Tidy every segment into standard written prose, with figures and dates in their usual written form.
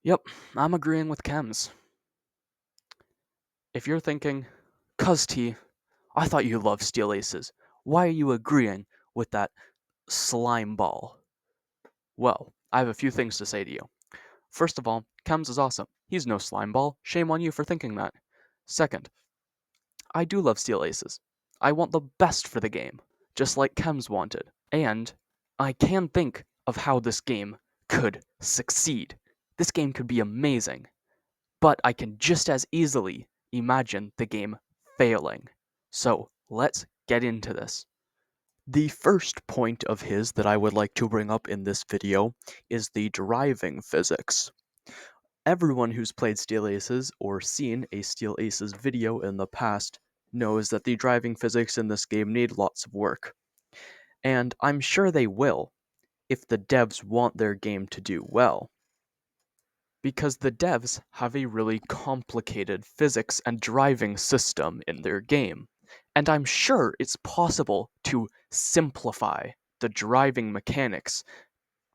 Yep, I'm agreeing with Chems. If you're thinking, Cuz T, I thought you loved Steel Aces. Why are you agreeing with that slime ball? Well, I have a few things to say to you. First of all, Chems is awesome. He's no slime ball. Shame on you for thinking that. Second, I do love Steel Aces. I want the best for the game, just like Chems wanted. And I can think of how this game could succeed. This game could be amazing. But I can just as easily imagine the game failing. So let's get into this. The first point of his that I would like to bring up in this video is the driving physics. Everyone who's played Steel Aces or seen a Steel Aces video in the past knows that the driving physics in this game need lots of work. And I'm sure they will, if the devs want their game to do well. Because the devs have a really complicated physics and driving system in their game. And I'm sure it's possible to simplify the driving mechanics,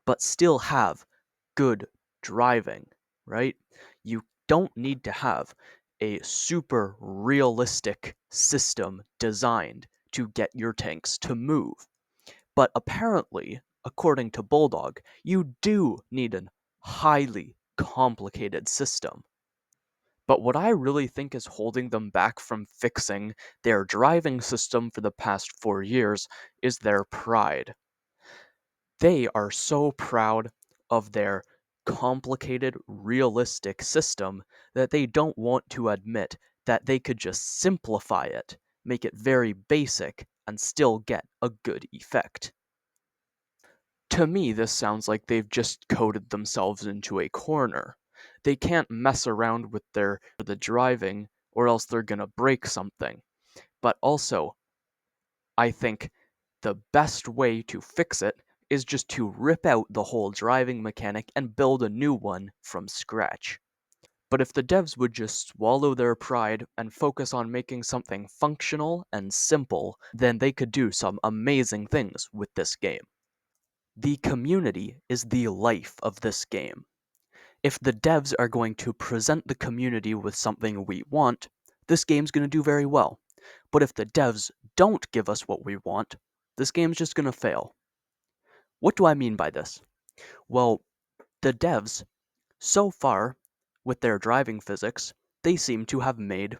but still have good driving, right? You don't need to have a super realistic system designed to get your tanks to move. But apparently, according to Bulldog, you do need an highly complicated system. But what I really think is holding them back from fixing their driving system for the past 4 years is their pride. They are so proud of their complicated, realistic system that they don't want to admit that they could just simplify it, make it very basic, and still get a good effect. To me, this sounds like they've just coded themselves into a corner. They can't mess around with the driving, or else they're gonna break something. But also, I think the best way to fix it is just to rip out the whole driving mechanic and build a new one from scratch. But if the devs would just swallow their pride and focus on making something functional and simple, then they could do some amazing things with this game. The community is the life of this game. If the devs are going to present the community with something we want, this game's going to do very well. But if the devs don't give us what we want, this game's just going to fail. What do I mean by this? Well, the devs, so far, with their driving physics, they seem to have made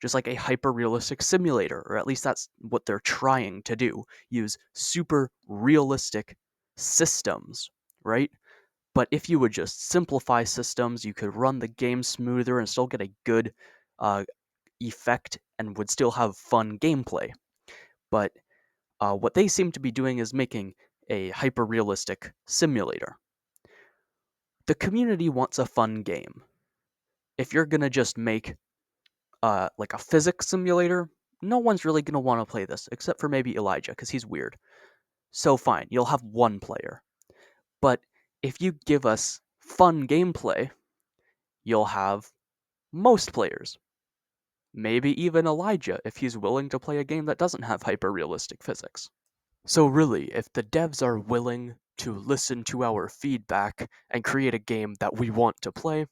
just like a hyper realistic simulator, or at least that's what they're trying to do. Use super realistic systems, right? But if you would just simplify systems, you could run the game smoother and still get a good uh, effect and would still have fun gameplay. But what they seem to be doing is making a hyper realistic simulator. The community wants a fun game. If you're gonna just make like a physics simulator, no one's really gonna want to play this except for maybe Elijah because he's weird. So fine, you'll have one player. But if you give us fun gameplay, you'll have most players. Maybe even Elijah if he's willing to play a game that doesn't have hyper realistic physics. So really, if the devs are willing to listen to our feedback and create a game that we want to play,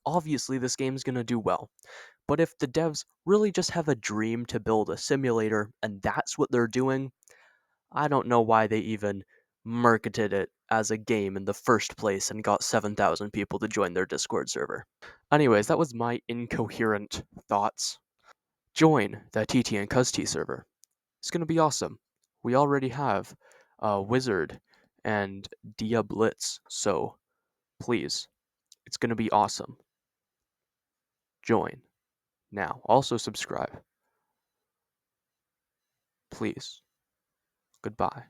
obviously this game's gonna do well. But if the devs really just have a dream to build a simulator and that's what they're doing, I don't know why they even marketed it as a game in the first place and got 7,000 people to join their Discord server. Anyways, that was my incoherent thoughts. Join the TT and CuzT server. It's gonna be awesome. We already have Wizard and Dia Blitz, so please, it's gonna be awesome. Join now. Also subscribe. Please. Goodbye.